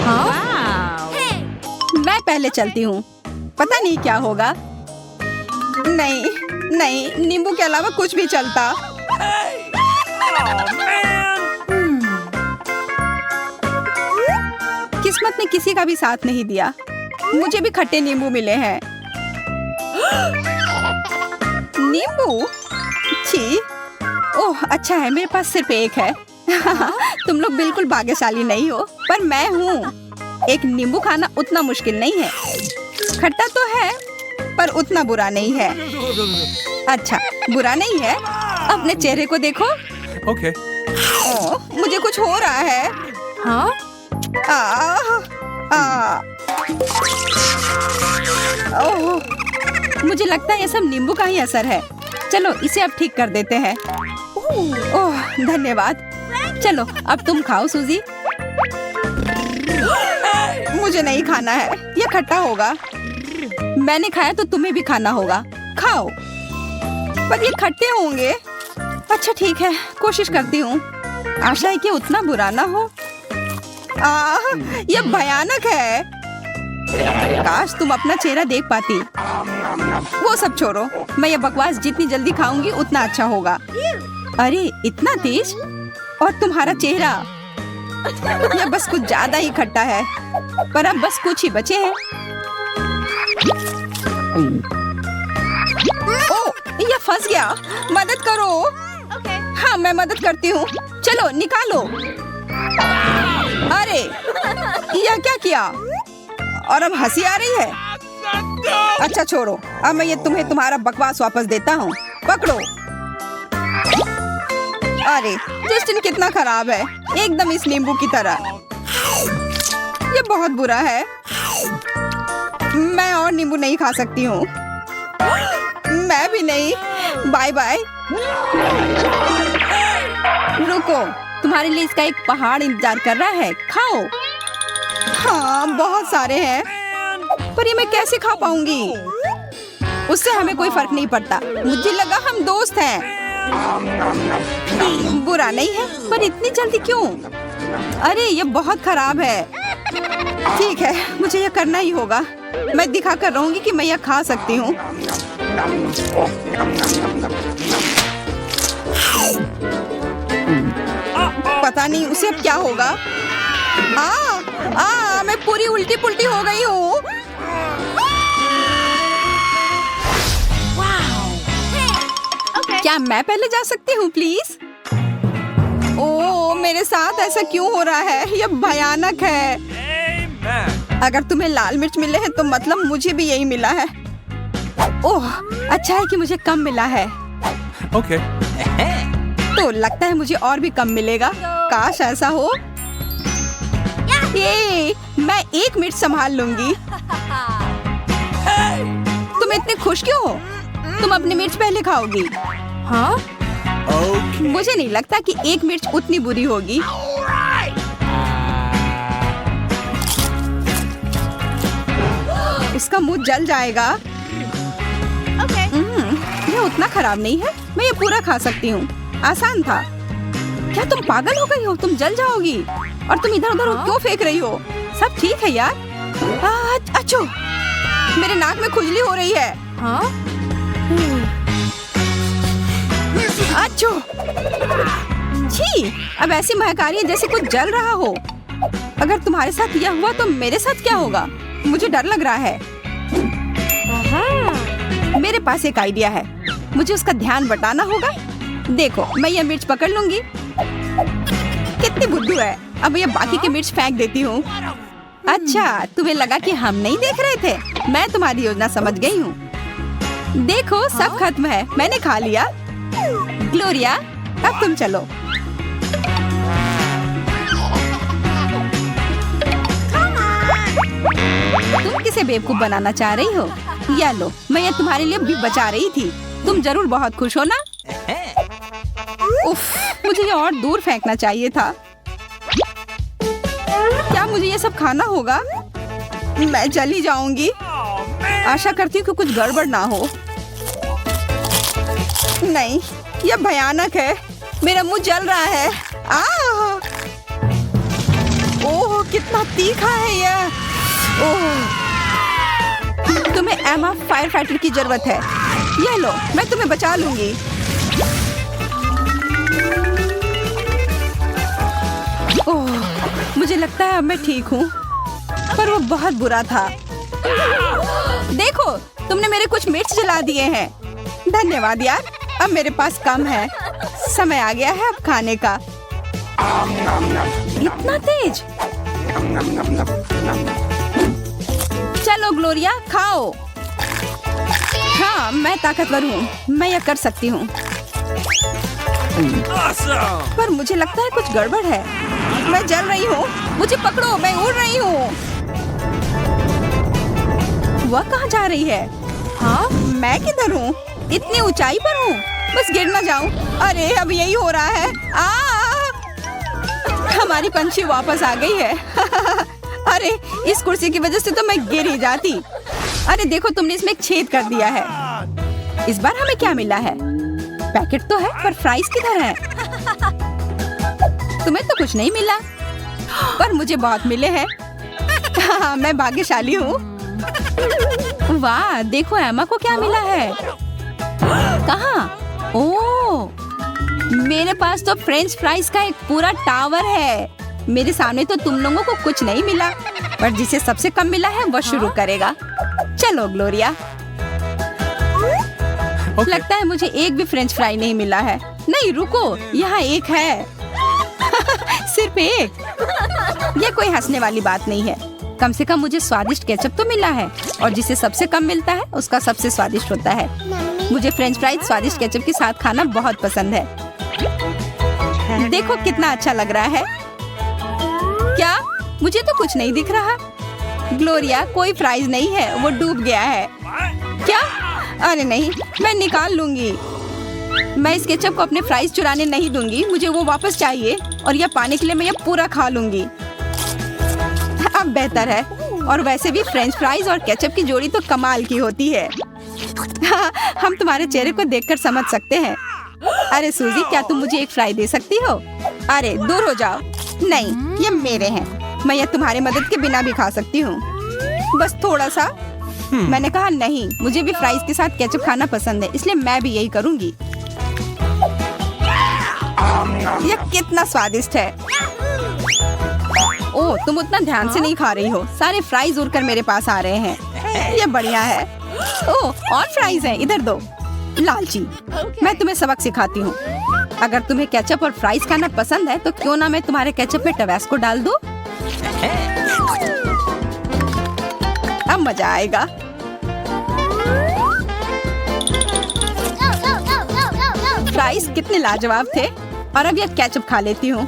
हाँ? मैं पहले चलती हूँ, पता नहीं क्या होगा। नहीं नहीं, नींबू के अलावा कुछ भी चलता। किस्मत ने किसी का भी साथ नहीं दिया। मुझे भी खट्टे नींबू मिले हैं। नींबू? छी। ओह अच्छा है, मेरे पास सिर्फ एक है। तुम लोग बिल्कुल भाग्यशाली नहीं हो, पर मैं हूँ। एक नींबू खाना उतना मुश्किल नहीं है। खट्टा तो है, पर उतना बुरा नहीं है। अच्छा, बुरा नहीं है। अपने चेहरे को देखो। Okay. ओह, मुझे कुछ हो रहा है। हाँ? ओह, मुझे लगता है ये सब नींबू का ही असर है। चलो इसे अब ठीक कर देते हैं। ओह धन्यवाद। चलो अब तुम खाओ सूजी। मुझे नहीं खाना है, ये खट्टा होगा। मैंने खाया तो तुम्हें भी खाना होगा। खाओ। पर ये खट्टे होंगे। अच्छा ठीक है, कोशिश करती हूँ। आशा है कि उतना बुरा ना हो। ये भयानक है। काश तुम अपना चेहरा देख पाती। वो सब छोड़ो, मैं ये बकवास जितनी जल्दी खाऊंगी उतना अच्छा होगा। अरे इतना तेज, और तुम्हारा चेहरा। यह बस कुछ ज्यादा ही खट्टा है। पर अब बस कुछ ही बचे हैं। ओह, यह फंस गया। मदद करो। हाँ मैं मदद करती हूँ। चलो निकालो। अरे यह क्या किया? और अब हंसी आ रही है। अच्छा छोड़ो, अब मैं ये तुम्हें तुम्हारा बकवास वापस देता हूँ। पकड़ो। अरे जस्टिन कितना खराब है, एकदम इस नींबू की तरह। ये बहुत बुरा है। मैं और नींबू नहीं खा सकती हूँ। मैं भी नहीं। Bye bye. रुको, तुम्हारे लिए इसका एक पहाड़ इंतजार कर रहा है। खाओ। हाँ बहुत सारे हैं, पर ये मैं कैसे खा पाऊंगी? उससे हमें कोई फर्क नहीं पड़ता। मुझे लगा हम दोस्त हैं। बुरा नहीं है, पर इतनी जल्दी क्यों? अरे ये बहुत खराब है। ठीक है, मुझे यह करना ही होगा। मैं दिखा कर रहूंगी कि मैं यह खा सकती हूँ। पता नहीं उसे अब क्या होगा। मैं पूरी उल्टी पुल्टी हो गई हूँ। क्या मैं पहले जा सकती हूँ प्लीज? ओह मेरे साथ ऐसा क्यों हो रहा है? यह भयानक है। अगर तुम्हें लाल मिर्च मिले हैं तो मतलब मुझे भी यही मिला है। ओह अच्छा है कि मुझे कम मिला है। Okay. तो लगता है मुझे और भी कम मिलेगा। काश ऐसा हो। ये मैं एक मिनट संभाल लूंगी। तुम इतने खुश क्यों हो? तुम अपनी मिर्च पहले खाओगी। हाँ? Okay. मुझे नहीं लगता कि एक मिर्च उतनी बुरी होगी। उसका मुंह जल जाएगा। यह उतना खराब नहीं है, मैं ये पूरा खा सकती हूँ। आसान था। क्या तुम पागल हो गई हो? तुम जल जाओगी। और तुम इधर उधर क्यों फेंक रही हो? सब ठीक है यार। अच्छो, मेरे नाक में खुजली हो रही है। हाँ? अच्छो, छी, अब ऐसी महक आ रही है जैसे कुछ जल रहा हो। अगर तुम्हारे साथ यह हुआ तो मेरे साथ क्या होगा? मुझे डर लग रहा है। मेरे पास एक आइडिया है। मुझे उसका ध्यान बटाना होगा। देखो, मैं यह मिर्च पकड़ लूंगी। कितनी बुद्धू है। अब ये बाकी के मिर्च फेंक देती हूँ। अच्छा, तुम्हें लगा कि हम नहीं देख रहे थे? मैं तुम्हारी योजना समझ गई हूँ। देखो, सब खत्म है। मैंने खा लिया। ग्लोरिया, अब तुम चलो। तुम किसे बेवकूफ बनाना चाह रही हो? या लो, मैं ये तुम्हारे लिए भी बचा रही थी। तुम जरूर बहुत खुश हो ना? उफ, मुझे ये और दूर फेंकना चाहिए था। क्या मुझे ये सब खाना होगा? मैं चली जाऊंगी। आशा करती हूँ कि कुछ गड़बड़ ना हो। नहीं, यह भयानक है। मेरा मुंह जल रहा है। ओह, कितना तीखा है यह। ओह, तुम्हें एमा फायर फाइटर की जरूरत है। ये लो, मैं तुम्हें बचा लूंगी। ओह, मुझे लगता है अब मैं ठीक हूँ, पर वो बहुत बुरा था। देखो, तुमने मेरे कुछ मिर्च जला दिए हैं। धन्यवाद यार, अब मेरे पास कम है। समय आ गया है अब खाने का। इतना तेज। चलो ग्लोरिया, खाओ। हाँ, मैं ताकतवर हूँ, मैं यह कर सकती हूँ। पर मुझे लगता है कुछ गड़बड़ है। मैं जल रही हूँ, मुझे पकड़ो, मैं उड़ रही हूँ। वह कहाँ जा रही है? हाँ, मैं किधर हूँ? इतनी ऊंचाई पर हूँ, बस गिर ना जाऊँ। अरे अब यही हो रहा है। हमारी पंछी वापस आ गई है। अरे इस कुर्सी की वजह से तो मैं गिर ही जाती। अरे देखो, तुमने इसमें एक छेद कर दिया है। इस बार हमें क्या मिला है? पैकेट तो है, पर फ्राइज किधर है? तुम्हें तो कुछ नहीं मिला, पर मुझे बहुत मिले हैं। हाँ, मैं भाग्यशाली हूँ। वाह, देखो एमा को क्या मिला है। कहाँ? ओह, मेरे पास तो फ्रेंच फ्राइज का एक पूरा टावर है। मेरे सामने तो तुम लोगों को कुछ नहीं मिला, पर जिसे सबसे कम मिला है वह शुरू करेगा। चलो ग्लोरिया। लगता है मुझे एक भी फ्रेंच फ्राई नहीं मिला है। नहीं रुको, यहाँ एक है। सिर्फ एक। ये कोई हंसने वाली बात नहीं है। कम से कम मुझे स्वादिष्ट केचप तो मिला है, और जिसे सबसे कम मिलता है उसका सबसे स्वादिष्ट होता है। मुझे फ्रेंच फ्राइज स्वादिष्ट केचप के साथ खाना बहुत पसंद है। देखो कितना अच्छा लग रहा है। क्या? मुझे तो कुछ नहीं दिख रहा। ग्लोरिया, कोई फ्राइज नहीं है, वो डूब गया है। क्या? अरे नहीं, मैं निकाल लूंगी। मैं इस केचप को अपने फ्राइज चुराने नहीं दूंगी। मुझे वो वापस चाहिए, और यह पाने के लिए मैं ये पूरा खा लूंगी। अब बेहतर है। और वैसे भी फ्रेंच फ्राइज और केचप की जोड़ी तो कमाल की होती है। हम तुम्हारे चेहरे को देखकर समझ सकते हैं। अरे सूजी, क्या तुम मुझे एक फ्राई दे सकती हो? अरे दूर हो जाओ। नहीं, ये मेरे हैं। मैं ये तुम्हारी मदद के बिना भी खा सकती हूँ, बस थोड़ा सा। मैंने कहा नहीं, मुझे भी फ्राइज के साथ केचप खाना पसंद है, इसलिए मैं भी यही करूँगी। यह कितना स्वादिष्ट है। ओह, तुम उतना ध्यान से नहीं खा रही हो। सारे फ्राइज उड़कर मेरे पास आ रहे हैं। ये बढ़िया है। ओह, और फ्राइज हैं, इधर दो। लालची, मैं तुम्हें सबक सिखाती हूँ। अगर तुम्हें केचप और फ्राइज खाना पसंद है, तो क्यों ना मैं तुम्हारे केचप में टबैस्को डाल दूँ? अब मजा आएगा। फ्राइज कितने लाजवाब थे, और अब यह केचप खा लेती हूँ।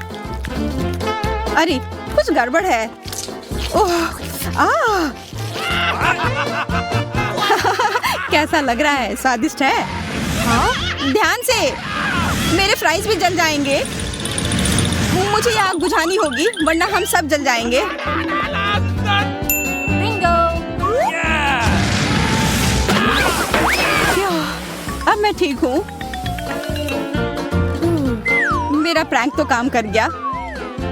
अरे कुछ गड़बड़ है। ओह, कैसा लग रहा है? स्वादिष्ट है। हाँ? ध्यान से, मेरे फ्राइज भी जल जाएंगे। मुझे ये आग बुझानी होगी, वरना हम सब जल जाएंगे। अब मैं ठीक हूँ। मेरा प्रैंक तो काम कर गया।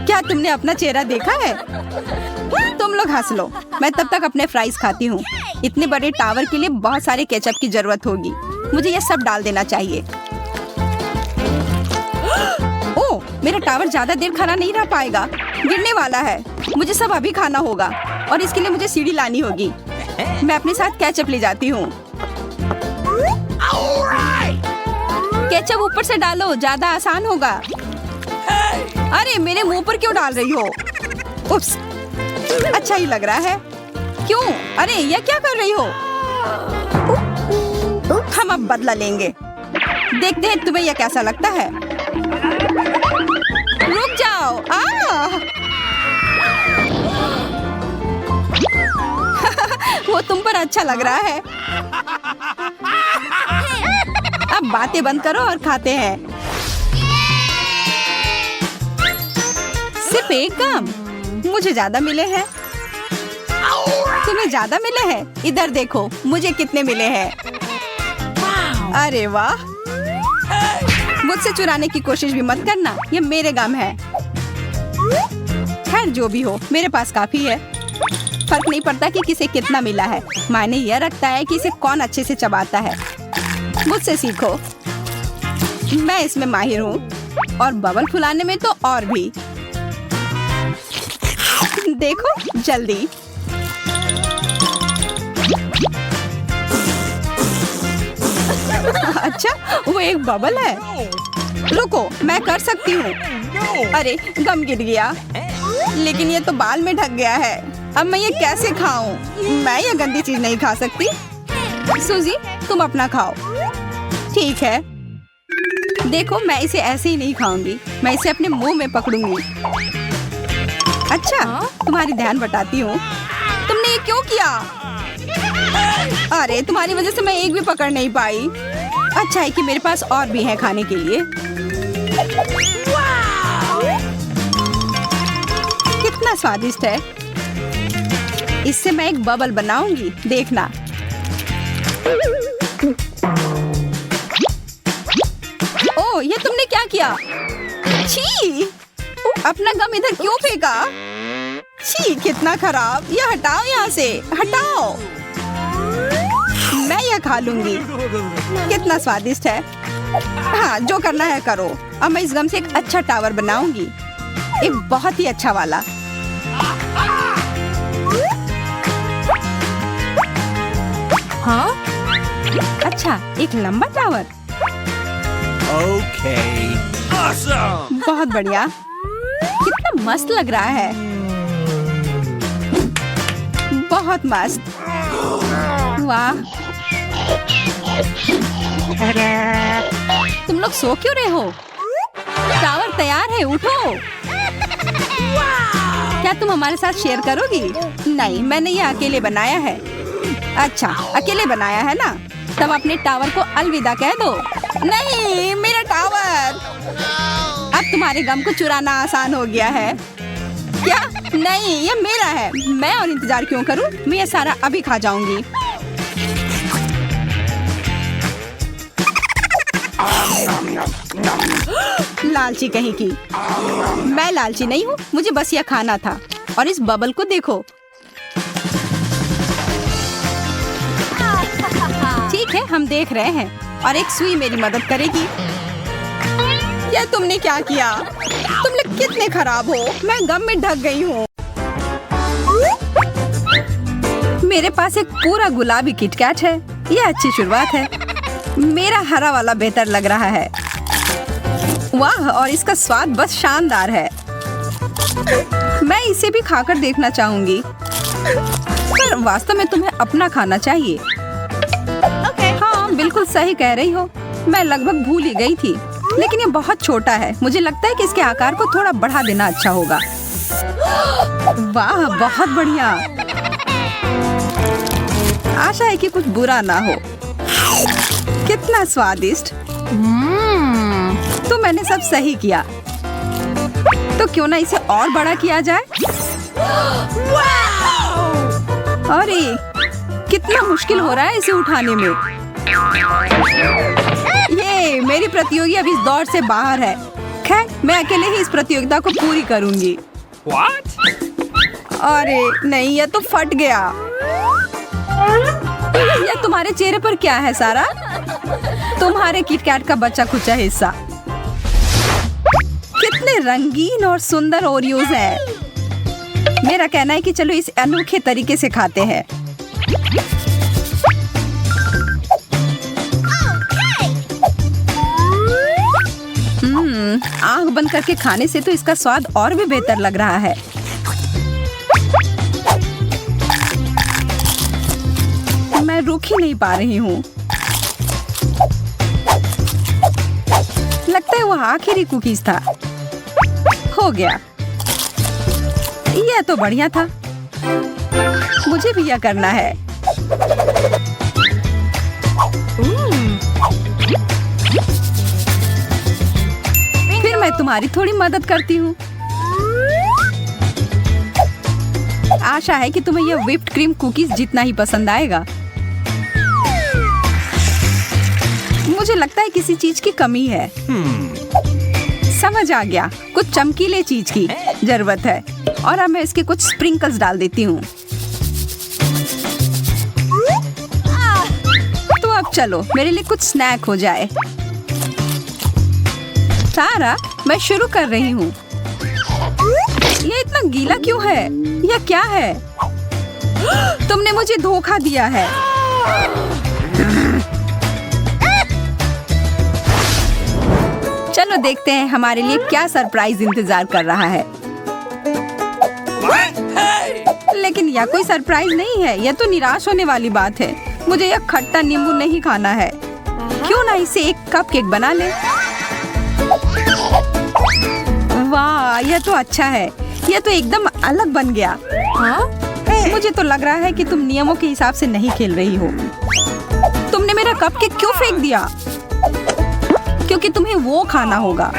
क्या तुमने अपना चेहरा देखा है? तुम लोग हंस लो, मैं तब तक अपने फ्राइज खाती हूँ। इतने बड़े टावर के लिए बहुत सारे केचप की जरूरत होगी। मुझे ये सब डाल देना चाहिए। ओह, मेरा टावर ज्यादा देर खड़ा नहीं रह पाएगा, गिरने वाला है। मुझे सब अभी खाना होगा, और इसके लिए मुझे सीढ़ी लानी होगी। मैं अपने साथ केचप ले जाती हूँ। केचप ऊपर से डालो, ज्यादा आसान होगा। अरे मेरे मुंह पर क्यों डाल रही हो? उप्स, अच्छा ही लग रहा है। क्यों? अरे ये क्या कर रही हो? हम अब बदला लेंगे। देखते हैं तुम्हें यह कैसा लगता है। रुक जाओ। वो तुम पर अच्छा लग रहा है। अब बातें बंद करो और खाते हैं। सिर्फ एक काम, मुझे ज्यादा मिले हैं। तुम्हें ज्यादा मिले हैं? इधर देखो, मुझे कितने मिले हैं। अरे वाह, मुझसे चुराने की कोशिश भी मत करना, ये मेरे गम है। खैर जो भी हो, मेरे पास काफी है। फर्क नहीं पड़ता कि किसे कितना मिला है, मायने यह रखता है कि इसे कौन अच्छे से चबाता है। मुझसे सीखो, मैं इसमें माहिर हूँ और बबल फुलाने में तो और भी। देखो जल्दी। अच्छा, वो एक बबल है। रुको, मैं कर सकती हूँ। अरे गम गिर गया, लेकिन ये तो बाल में ढक गया है। अब मैं ये कैसे खाऊं? मैं ये गंदी चीज नहीं खा सकती। सूजी, तुम अपना खाओ। ठीक है। देखो, मैं इसे ऐसे ही नहीं खाऊंगी, मैं इसे अपने मुंह में पकड़ूंगी। अच्छा, तुम्हारी ध्यान बटाती हूँ। तुमने ये क्यों किया? अरे तुम्हारी वजह से मैं एक भी पकड़ नहीं पाई। अच्छा है कि मेरे पास और भी है खाने के लिए। कितना स्वादिष्ट है। इससे मैं एक बबल बनाऊंगी, देखना। ओह, ये तुमने क्या किया? छी! अपना गम इधर क्यों फेंका? छी, कितना खराब। ये हटाओ यहाँ से, हटाओ। मैं यह खा लूंगी। कितना स्वादिष्ट है। हाँ, जो करना है करो। अब मैं इस गम से एक अच्छा टावर बनाऊंगी, एक बहुत ही अच्छा वाला। हाँ? अच्छा, एक लंबा टावर। Okay. Awesome. बहुत बढ़िया। कितना मस्त लग रहा है। बहुत मस्त। वाह। तुम लोग सो क्यों रहे हो? टावर तैयार है, उठो। क्या तुम हमारे साथ शेयर करोगी? नहीं, मैंने ये अकेले बनाया है। अच्छा, अकेले बनाया है ना? तब अपने टावर को अलविदा कह दो। नहीं, मेरा टावर। अब तुम्हारे गम को चुराना आसान हो गया है क्या? नहीं, ये मेरा है। मैं और इंतजार क्यों करूं? मैं ये सारा अभी खा जाऊंगी। लालची कहीं की। मैं लालची नहीं हूँ, मुझे बस यह खाना था। और इस बबल को देखो। ठीक है, हम देख रहे हैं। और एक सुई मेरी मदद करेगी। यह तुमने क्या किया? तुम लोग कितने खराब हो। मैं गम में ढक गई हूँ। मेरे पास एक पूरा गुलाबी किटकैट है। यह अच्छी शुरुआत है। मेरा हरा वाला बेहतर लग रहा है। वाह, और इसका स्वाद बस शानदार है। मैं इसे भी खाकर देखना चाहूंगी। पर वास्तव में तुम्हें अपना खाना चाहिए। हाँ, बिल्कुल सही कह रही हो। मैं लगभग भूल ही गई थी, लेकिन ये बहुत छोटा है। मुझे लगता है कि इसके आकार को थोड़ा बढ़ा देना अच्छा होगा। वाह, बहुत बढ़िया। आशा है कि कुछ बुरा ना हो। कितना स्वादिष्ट। तो मैंने सब सही किया। तो क्यों ना इसे और बड़ा किया जाए? अरे, कितना मुश्किल हो रहा है इसे उठाने में। ये मेरी प्रतियोगी अभी इस दौड़ से बाहर है। खैर, मैं अकेले ही इस प्रतियोगिता को पूरी करूंगी। What? अरे नहीं, यह तो फट गया। यह तुम्हारे चेहरे पर क्या है सारा? तुम्हारे किटकैट का बचा खुचा हिस्सा। कितने रंगीन और सुंदर ओरियोज हैं। मेरा कहना है कि चलो इस अनोखे तरीके से खाते हैं। आंख बंद करके खाने से तो इसका स्वाद और भी बेहतर लग रहा है। मैं रुक ही नहीं पा रही हूँ। लगता है वो आखिरी कुकीज था। हो गया। यह तो बढ़िया था। मुझे भी यह करना है। फिर मैं तुम्हारी थोड़ी मदद करती हूँ। आशा है कि तुम्हें यह व्हिप्ड क्रीम कुकीज जितना ही पसंद आएगा। मुझे लगता है किसी चीज की कमी है। समझ आ गया, कुछ चमकीले चीज की जरूरत है। और अब मैं इसके कुछ स्प्रिंकल्स डाल देती हूँ। तो अब चलो मेरे लिए कुछ स्नैक हो जाए। सारा, मैं शुरू कर रही हूँ। ये इतना गीला क्यों है? यह क्या है? तुमने मुझे धोखा दिया है। चलो देखते हैं हमारे लिए क्या सरप्राइज इंतजार कर रहा है। लेकिन यह कोई सरप्राइज नहीं है, यह तो निराश होने वाली बात है। मुझे यह खट्टा नींबू नहीं खाना है। क्यों ना इसे एक कपकेक बना ले। वाह, यह तो अच्छा है। यह तो एकदम अलग बन गया। मुझे तो लग रहा है कि तुम नियमों के हिसाब से नहीं खेल रही हो। तुमने मेरा कपकेक क्यों फेंक दिया? क्योंकि तुम्हें वो खाना होगा।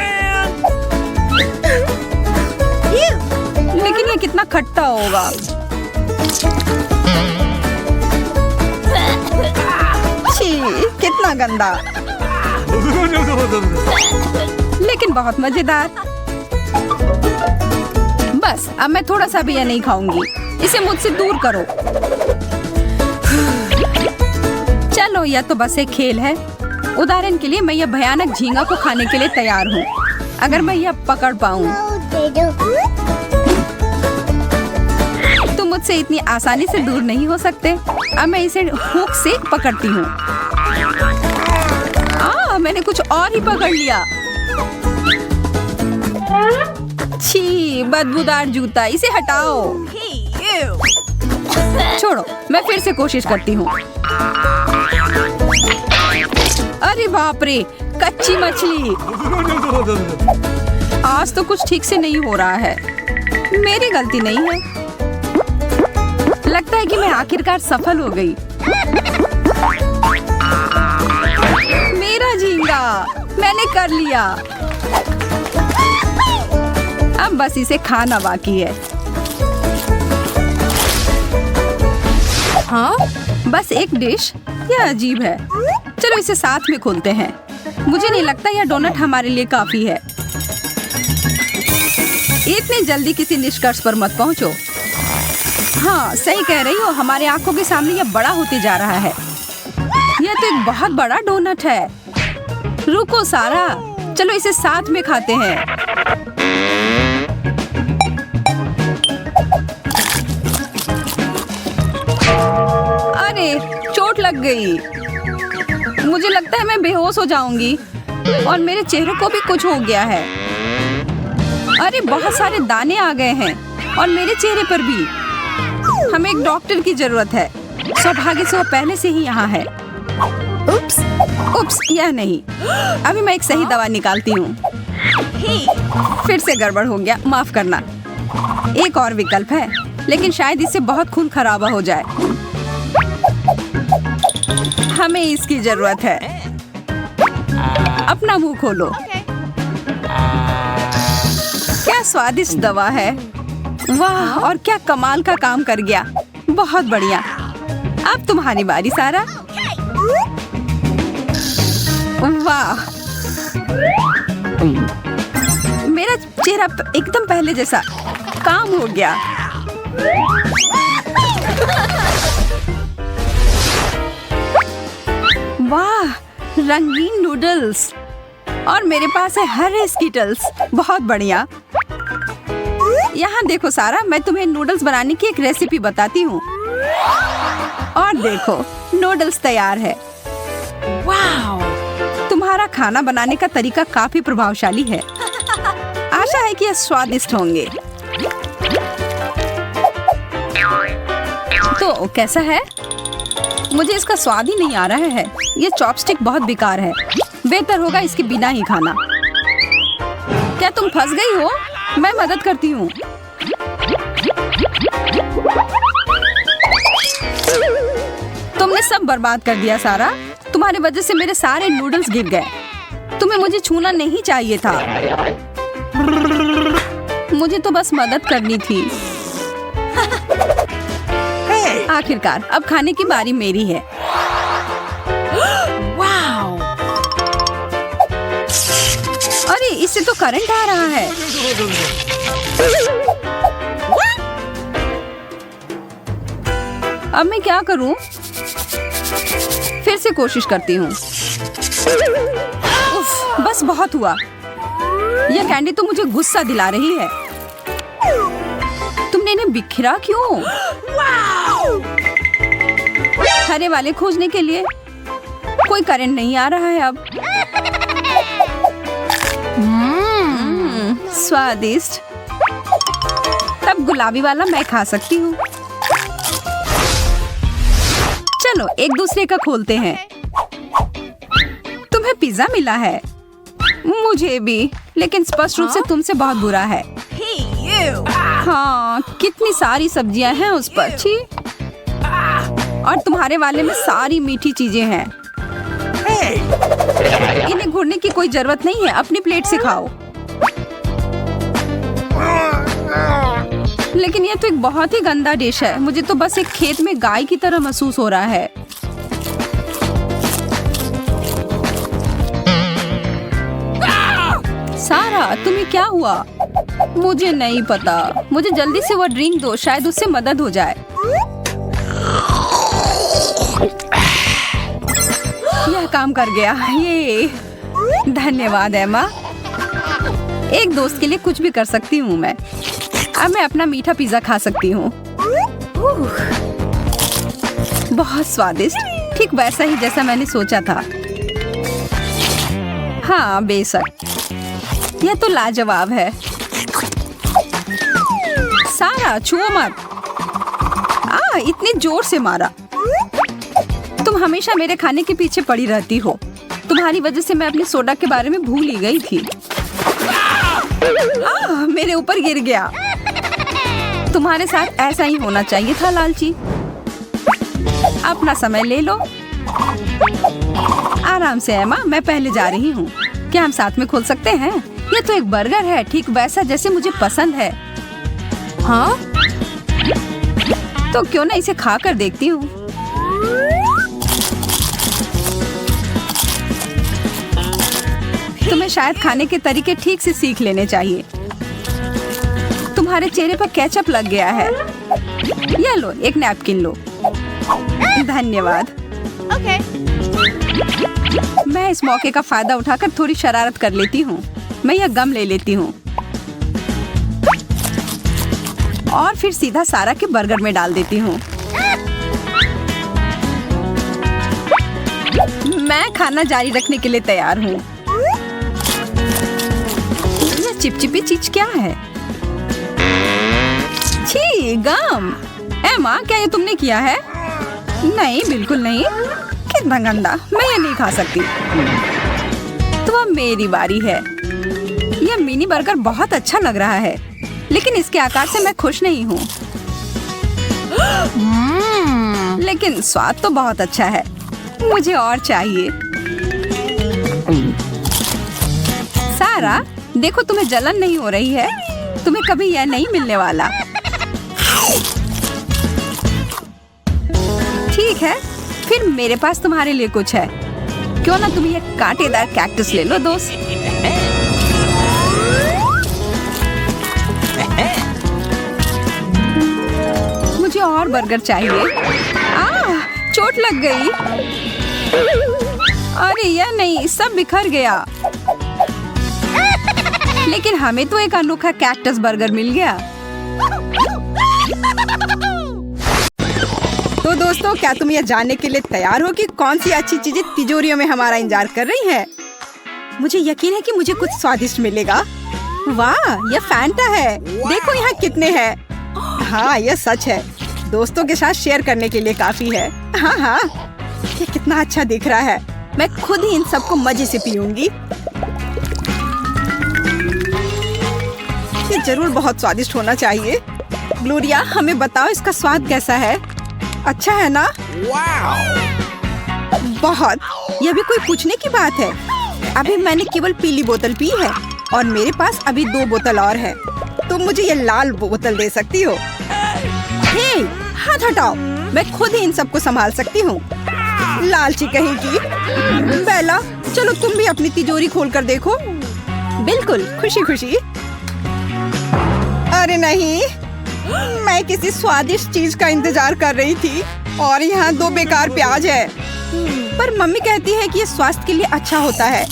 लेकिन ये कितना खट्टा होगा। छी, कितना गंदा। लेकिन बहुत मजेदार। बस अब मैं थोड़ा सा भी यह नहीं खाऊंगी। इसे मुझसे दूर करो। चलो, यह तो बस एक खेल है। उदाहरण के लिए मैं यह भयानक झींगा को खाने के लिए तैयार हूँ, अगर मैं यह पकड़ पाऊँ। तुम मुझसे इतनी आसानी से दूर नहीं हो सकते। अब मैं इसे हुक से पकड़ती हूँ। मैंने कुछ और ही पकड़ लिया। छी, बदबूदार जूता, इसे हटाओ। छोड़ो, मैं फिर से कोशिश करती हूँ। अरे बाप रे, कच्ची मछली। आज तो कुछ ठीक से नहीं हो रहा है। मेरी गलती नहीं है। लगता है कि मैं आखिरकार सफल हो गई। मेरा झींगा, मैंने कर लिया। अब बस इसे खाना बाकी है। हाँ, बस एक डिश। यह अजीब है। चलो इसे साथ में खोलते हैं। मुझे नहीं लगता यह डोनट हमारे लिए काफी है। इतनी जल्दी किसी निष्कर्ष पर मत पहुंचो। हाँ, सही कह रही हो। हमारे आंखों के सामने यह बड़ा होते जा रहा है। यह तो एक बहुत बड़ा डोनट है। रुको सारा, चलो इसे साथ में खाते हैं। अरे, चोट लग गई। मुझे लगता है मैं बेहोश हो जाऊंगी और मेरे चेहरे को भी कुछ हो गया है। अरे, बहुत सारे दाने आ गए हैं और मेरे चेहरे पर भी। हमें एक डॉक्टर की जरूरत है। सौभाग्य से वो पहले से ही यहाँ है। उप्स, यह नहीं। अभी मैं एक सही दवा निकालती हूँ। फिर से गड़बड़ हो गया, माफ करना। एक और विकल्प है, लेकिन शायद इससे बहुत खून खराबा हो जाए। हमें इसकी जरूरत है। अपना मुंह खोलो। क्या स्वादिष्ट दवा है। वाह, और क्या कमाल का काम कर गया। बहुत बढ़िया। अब तुम्हारी बारी सारा। वाह, मेरा चेहरा एकदम पहले जैसा काम हो गया। वाह, रंगीन नूडल्स। और मेरे पास है हरे स्कीटल्स। बहुत बढ़िया। यहाँ देखो सारा, मैं तुम्हें नूडल्स बनाने की एक रेसिपी बताती हूँ। और देखो, नूडल्स तैयार है। वाह, तुम्हारा खाना बनाने का तरीका काफी प्रभावशाली है। आशा है कि ये स्वादिष्ट होंगे। तो कैसा है? मुझे इसका स्वाद ही नहीं आ रहा है। ये चॉपस्टिक बहुत बेकार है। बेहतर होगा इसके बिना ही खाना। क्या तुम फंस गई हो? मैं मदद करती हूँ। तुमने सब बर्बाद कर दिया सारा। तुम्हारी वजह से मेरे सारे नूडल्स गिर गए। तुम्हें मुझे छूना नहीं चाहिए था। मुझे तो बस मदद करनी थी। आखिरकार अब खाने की बारी मेरी है। वाओ! अरे, इससे तो करंट आ रहा है। अब मैं क्या करूं? फिर से कोशिश करती हूँ। उफ, बस बहुत हुआ। यह कैंडी तो मुझे गुस्सा दिला रही है। तुमने इन्हें बिखरा क्यों? हरे वाले खोजने के लिए कोई करंट नहीं आ रहा है अब। स्वादिष्ट। तब गुलाबी वाला मैं खा सकती हूँ। चलो एक दूसरे का खोलते हैं। तुम्हें पिज्जा मिला है, मुझे भी, लेकिन स्पष्ट रूप से तुमसे बहुत बुरा है। हाँ, कितनी सारी सब्जियां हैं उस पर, छी। और तुम्हारे वाले में सारी मीठी चीजें हैं। इन्हें घूरने की कोई जरूरत नहीं है, अपनी प्लेट से खाओ। लेकिन यह तो एक बहुत ही गंदा डिश है। मुझे तो बस एक खेत में गाय की तरह महसूस हो रहा है। सारा, तुम्हें क्या हुआ? मुझे नहीं पता। मुझे जल्दी से वो ड्रिंक दो, शायद उससे मदद हो जाए। यह काम कर गया। ये धन्यवाद एमा। एक दोस्त के लिए कुछ भी कर सकती हूँ मैं। अब मैं अपना मीठा पिज्जा खा सकती हूँ। बहुत स्वादिष्ट, ठीक वैसा ही जैसा मैंने सोचा था। हाँ बेशक, यह तो लाजवाब है। सारा, छुओ मत। इतने जोर से मारा। तुम हमेशा मेरे खाने के पीछे पड़ी रहती हो। तुम्हारी वजह से मैं अपनी सोडा के बारे में भूल ही गई थी। मेरे ऊपर गिर गया। तुम्हारे साथ ऐसा ही होना चाहिए था लालची। अपना समय ले लो। आराम से एमा, मैं पहले जा रही हूँ। क्या हम साथ में खोल सकते हैं? ये तो एक बर्गर है, ठीक वैसा जैसे मुझे पसंद है। हाँ, तो क्यों ना इसे खा कर देखती हूँ। तुम्हें शायद खाने के तरीके ठीक से सीख लेने चाहिए। तुम्हारे चेहरे पर केचप लग गया है। ये लो, एक नैपकिन लो। धन्यवाद। मैं इस मौके का फायदा उठाकर थोड़ी शरारत कर लेती हूँ। मैं यह गम ले लेती हूँ और फिर सीधा सारा के बर्गर में डाल देती हूँ। मैं खाना जारी रखने के लिए तैयार हूँ। यह चिपचिपी चीज क्या है? छी, गम। एमा, क्या ये तुमने किया है? नहीं, बिल्कुल नहीं। कितना गंदा, मैं ये नहीं खा सकती। तो अब मेरी बारी है। यह मिनी बर्गर बहुत अच्छा लग रहा है, लेकिन इसके आकार से मैं खुश नहीं हूँ। लेकिन स्वाद तो बहुत अच्छा है। मुझे और चाहिए। सारा, देखो तुम्हें जलन नहीं हो रही है। तुम्हें कभी यह नहीं मिलने वाला। ठीक है, फिर मेरे पास तुम्हारे लिए कुछ है। क्यों ना तुम ये कांटेदार कैक्टस ले लो दोस्त। मुझे और बर्गर चाहिए। चोट लग गई। अरे यह नहीं, सब बिखर गया। लेकिन हमें तो एक अनोखा कैक्टस बर्गर मिल गया। तो दोस्तों, क्या तुम यह जानने के लिए तैयार हो कि कौन सी अच्छी चीजें तिजोरियों में हमारा इंतजार कर रही हैं? मुझे यकीन है कि मुझे कुछ स्वादिष्ट मिलेगा। वाह, यह फैंटा है। देखो यहाँ कितने हैं। हाँ, यह सच है। दोस्तों के साथ शेयर करने के लिए काफी है। हाँ हाँ, ये कितना अच्छा दिख रहा है। मैं खुद ही इन सबको मजे से पीऊंगी। ये जरूर बहुत स्वादिष्ट होना चाहिए। ग्लोरिया, हमें बताओ इसका स्वाद कैसा है? अच्छा है ना? बहुत। यह भी कोई पूछने की बात है। अभी मैंने केवल पीली बोतल पी है और मेरे पास अभी 2 बोतल और है। तुम मुझे ये लाल बोतल दे सकती हो? हे, हाथ हटाओ। मैं खुद ही इन सबको संभाल सकती हूँ। लालची कहीं की। बेला, चलो तुम भी अपनी तिजोरी खोल कर देखो। बिल्कुल, खुशी खुशी। अरे नहीं, मैं किसी स्वादिष्ट चीज का इंतजार कर रही थी। और यहाँ 2 बेकार प्याज है। पर मम्मी कहती है कि ये स्वास्थ्य के लिए अच्छा होता है।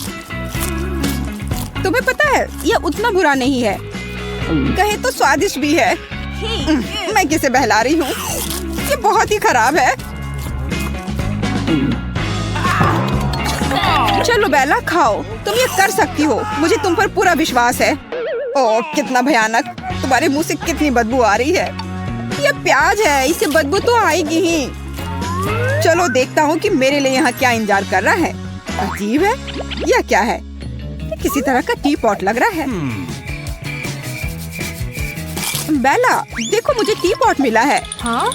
तुम्हें पता है ये उतना बुरा नहीं है, कहे तो स्वादिष्ट भी है। मैं किसे बहला रही हूँ? ये बहुत ही खराब है। चलो बेला खाओ, तुम ये कर सकती हो, मुझे तुम पर पूरा विश्वास है। ओह कितना भयानक, तुम्हारे मुंह से कितनी बदबू आ रही है। ये प्याज है, इसे बदबू तो आएगी ही। चलो देखता हूँ कि मेरे लिए यहाँ क्या इंतजार कर रहा है। अजीब है, यह क्या है? ये किसी तरह का टी पॉट लग रहा है। बेला देखो, मुझे टी पॉट मिला है। हाँ?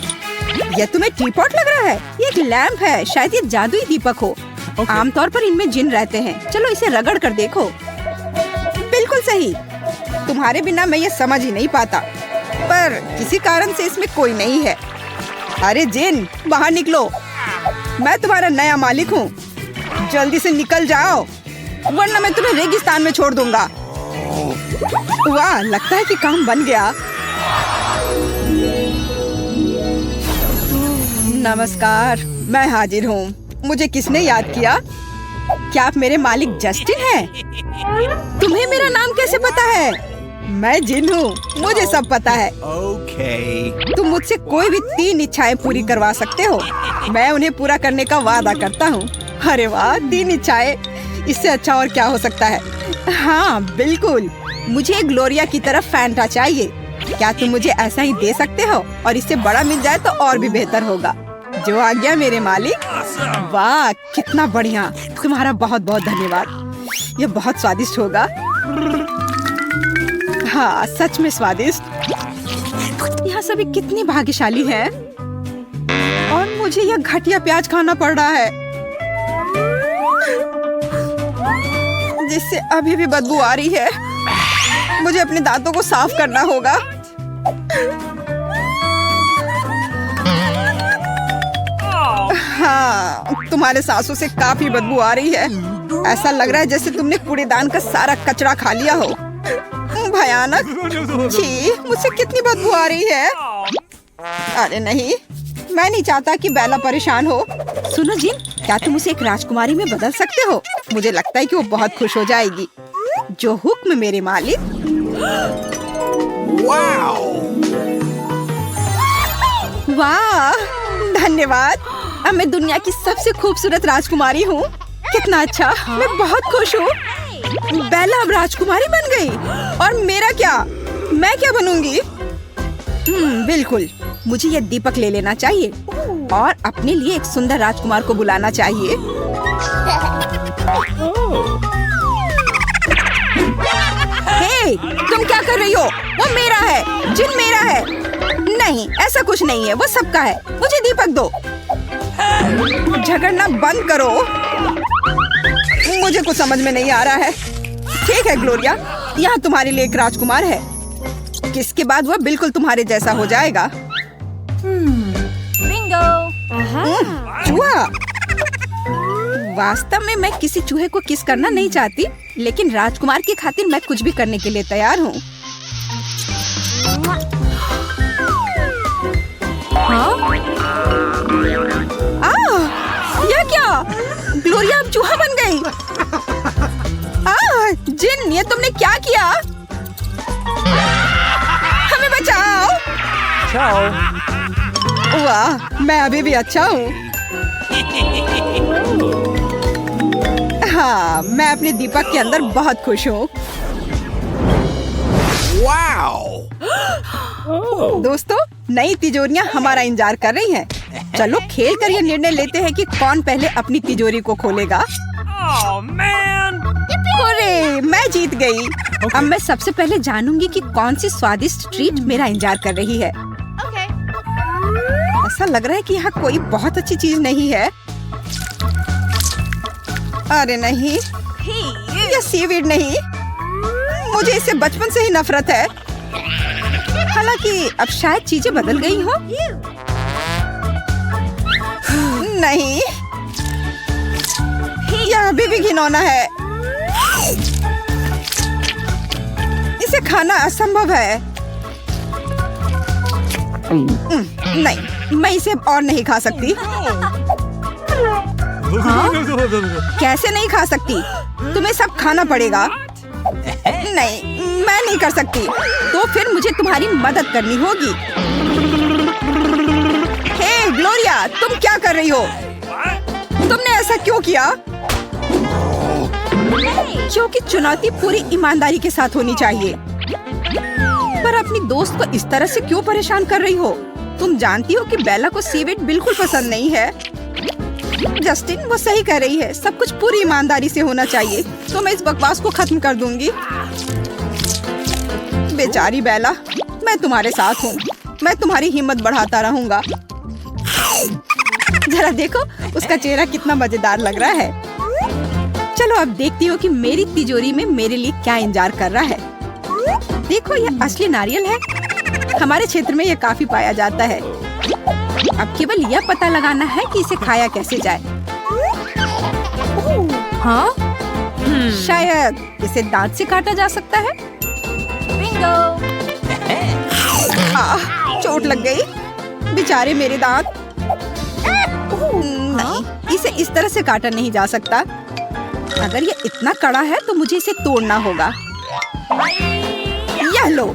यह तुम्हें टी पॉट लग रहा है? ये एक लैंप है, शायद ये जादुई दीपक हो। आमतौर पर इनमें जिन रहते हैं। चलो इसे रगड़ कर देखो। बिल्कुल सही, तुम्हारे बिना मैं ये समझ ही नहीं पाता, पर किसी कारण से इसमें कोई नहीं है। अरे जिन, बाहर निकलो, मैं तुम्हारा नया मालिक हूँ। जल्दी से निकल जाओ, वरना मैं तुम्हें रेगिस्तान में छोड़ दूंगा। वाह, लगता है कि काम बन गया। नमस्कार, मैं हाजिर हूँ। मुझे किसने याद किया? क्या आप मेरे मालिक जस्टिन हैं? तुम्हें मेरा नाम कैसे पता है? मैं जिन हूँ, मुझे सब पता है। Okay. तुम मुझसे कोई भी 3 इच्छाएं पूरी करवा सकते हो, मैं उन्हें पूरा करने का वादा करता हूँ। अरे वाह, 3 इच्छाएं, इससे अच्छा और क्या हो सकता है? हाँ बिल्कुल, मुझे ग्लोरिया की तरफ फैंटा चाहिए। क्या तुम मुझे ऐसा ही दे सकते हो? और इससे बड़ा मिल जाए तो और भी बेहतर होगा। जो आ गया मेरे मालिक। वाह कितना बढ़िया, तुम्हारा बहुत बहुत धन्यवाद। यह बहुत स्वादिष्ट होगा। हाँ सच में स्वादिष्ट। यहाँ सभी कितनी भाग्यशाली हैं, और मुझे यह घटिया प्याज खाना पड़ रहा है, जिससे अभी भी बदबू आ रही है। मुझे अपने दांतों को साफ करना होगा। हाँ, तुम्हारे सांसों से काफी बदबू आ रही है। ऐसा लग रहा है जैसे तुमने कूड़ेदान का सारा कचरा खा लिया हो। भयानक, छी, मुझसे कितनी बदबू आ रही है। अरे नहीं, मैं नहीं चाहता कि बेला परेशान हो। सुनो जिन, क्या तुम उसे एक राजकुमारी में बदल सकते हो? मुझे लगता है कि वो बहुत खुश हो जाएगी। जो हुक्म मेरे मालिक। वाह धन्यवाद, अब मैं दुनिया की सबसे खूबसूरत राजकुमारी हूँ। कितना अच्छा, मैं बहुत खुश हूँ। बेला अब राजकुमारी बन गई, और मेरा क्या? मैं क्या बनूंगी? बिल्कुल, मुझे ये दीपक ले लेना चाहिए और अपने लिए एक सुंदर राजकुमार को बुलाना चाहिए। हे, तुम क्या कर रही हो? वो मेरा है, जिन मेरा है। नहीं, ऐसा कुछ नहीं है, वो सबका है। मुझे दीपक दो। झगड़ना बंद करो, मुझे कुछ समझ में नहीं आ रहा है। ठीक है ग्लोरिया, यहाँ तुम्हारे लिए एक राजकुमार है, किसके बाद वह बिल्कुल तुम्हारे जैसा हो जाएगा। बिंगो। चूहा। वास्तव में मैं किसी चूहे को किस करना नहीं चाहती, लेकिन राजकुमार की खातिर मैं कुछ भी करने के लिए तैयार हूँ। यह क्या? ग्लोरिया अब चूहा बन गई। जिन, ये तुमने क्या किया? हमें बचाओ। वाह, मैं अभी भी अच्छा हूँ। हाँ, मैं अपने दीपक के अंदर बहुत खुश हूँ। दोस्तों, नई तिजोरियाँ हमारा इंतजार कर रही हैं। चलो खेल कर ये निर्णय लेते हैं कि कौन पहले अपनी तिजोरी को खोलेगा। Oh man! अरे, मैं जीत गई। अब मैं सबसे पहले जानूंगी कि कौन सी स्वादिष्ट ट्रीट मेरा इंतजार कर रही है। ऐसा लग रहा है कि यहाँ कोई बहुत अच्छी चीज नहीं है। अरे नहीं, ये सीवीड नहीं। मुझे इससे बचपन से ही नफरत है। हालांकि अब शायद चीजें बदल गई हो। नहीं, यह अभी भी घिनौना है। इसे खाना असंभव है। नहीं, मैं इसे और नहीं खा सकती। हाँ? कैसे नहीं खा सकती? तुम्हें सब खाना पड़ेगा। नहीं, मैं नहीं कर सकती। तो फिर मुझे तुम्हारी मदद करनी होगी। हे ग्लोरिया, तुम क्या कर रही हो? तुमने ऐसा क्यों किया? क्योंकि चुनौती पूरी ईमानदारी के साथ होनी चाहिए। पर अपनी दोस्त को इस तरह से क्यों परेशान कर रही हो? तुम जानती हो कि बेला को सीवीड बिल्कुल पसंद नहीं है। जस्टिन, वो सही कह रही है। सब कुछ पूरी ईमानदारी से होना चाहिए। तो मैं इस बकवास को खत्म कर दूंगी। बेचारी बेला, मैं तुम्हारे साथ हूँ। मैं तुम्हारी हिम्मत बढ़ाता रहूंगा। जरा देखो, उसका चेहरा कितना मजेदार लग रहा है। चलो अब देखती हूँ कि मेरी तिजोरी में मेरे लिए क्या इंतजार कर रहा है। देखो, ये असली नारियल है। हमारे क्षेत्र में ये काफी पाया जाता है। अब केवल यह पता लगाना है कि इसे खाया कैसे जाए। हाँ? शायद इसे दांत से काटा जा सकता है। चोट लग गई। बेचारे मेरे दांत। नहीं, इसे इस तरह से काटा नहीं जा सकता। अगर ये इतना कड़ा है तो मुझे इसे तोड़ना होगा। यह लो,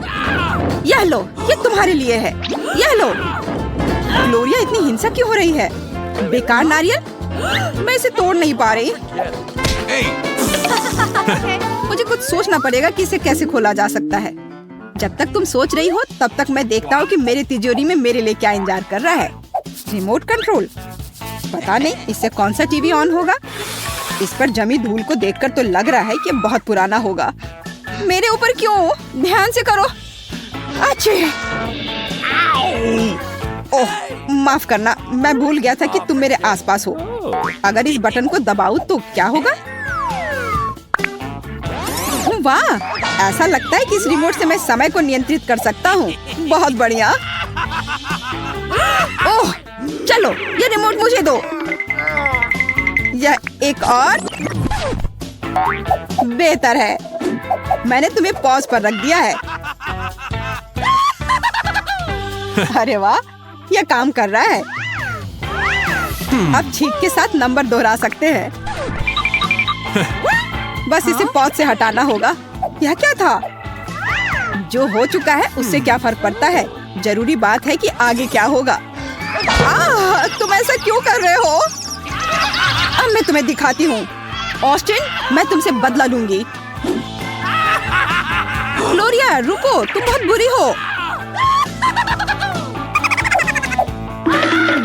यह लो, ये तुम्हारे लिए है। यह लो। ग्लोरिया, इतनी हिंसा क्यों हो रही है? बेकार नारियल, मैं इसे तोड़ नहीं पा रही। मुझे कुछ सोचना पड़ेगा कि इसे कैसे खोला जा सकता है। जब तक तुम सोच रही हो तब तक मैं देखता हूँ कि मेरी तिजोरी में मेरे लिए क्या इंतजार कर रहा है। Remote control. पता नहीं इससे कौन सा टीवी ऑन होगा। इस पर जमी धूल को देखकर तो लग रहा है कि बहुत पुराना होगा। मेरे ऊपर क्यों? ध्यान से करो। अच्छे। ओह, माफ करना, मैं भूल गया था कि तुम मेरे आसपास हो। अगर इस बटन को दबाऊं तो क्या होगा? वाह, ऐसा लगता है कि इस रिमोट से मैं समय को नियंत्रित कर सकता हूँ। बहुत बढ़िया। ओह, चलो, ये रिमोट मुझे दो। यह एक और बेहतर है। मैंने तुम्हें पॉज पर रख दिया है। अरे वाह, यह काम कर रहा है। अब छींक के साथ नंबर दोहरा सकते हैं। बस इसे पॉज से हटाना होगा। यह क्या था? जो हो चुका है उससे क्या फर्क पड़ता है? जरूरी बात है कि आगे क्या होगा। तुम ऐसा क्यों कर रहे हो? अब मैं तुम्हें दिखाती हूँ। ऑस्टिन, मैं तुमसे बदला लूंगी। ग्लोरिया, रुको, तुम बहुत बुरी हो।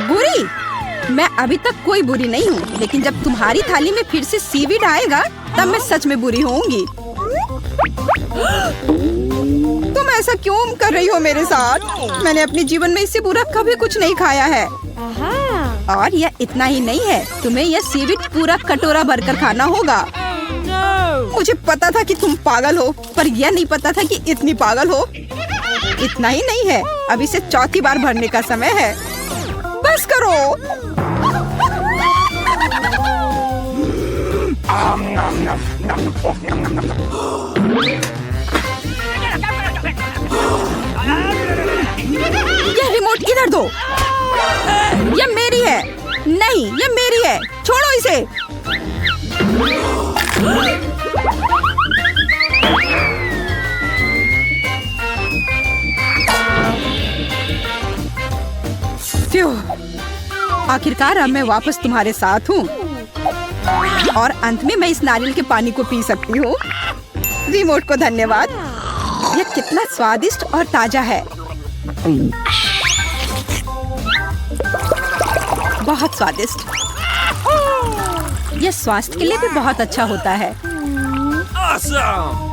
बुरी? मैं अभी तक कोई बुरी नहीं हूँ, लेकिन जब तुम्हारी थाली में फिर से सीवीड आएगा तब मैं सच में बुरी होंगी। तुम ऐसा क्यों कर रही हो मेरे साथ? मैंने अपने जीवन में इससे बुरा कभी कुछ नहीं खाया है। और यह इतना ही नहीं है, तुम्हें यह सीवीड पूरा कटोरा भरकर खाना होगा। मुझे पता था कि तुम पागल हो, पर यह नहीं पता था कि इतनी पागल हो। इतना ही नहीं है, अब इसे चौथी बार भरने का समय है। बस करो। यह रिमोट इधर दो। यह मेरी है। नहीं, यह मेरी है। छोड़ो इसे। आखिरकार अब मैं वापस तुम्हारे साथ हूँ और अंत में मैं इस नारियल के पानी को पी सकती हूँ। रिमोट को धन्यवाद। यह कितना स्वादिष्ट और ताजा है। बहुत स्वादिष्ट। यह स्वास्थ्य के लिए भी बहुत अच्छा होता है। Awesome!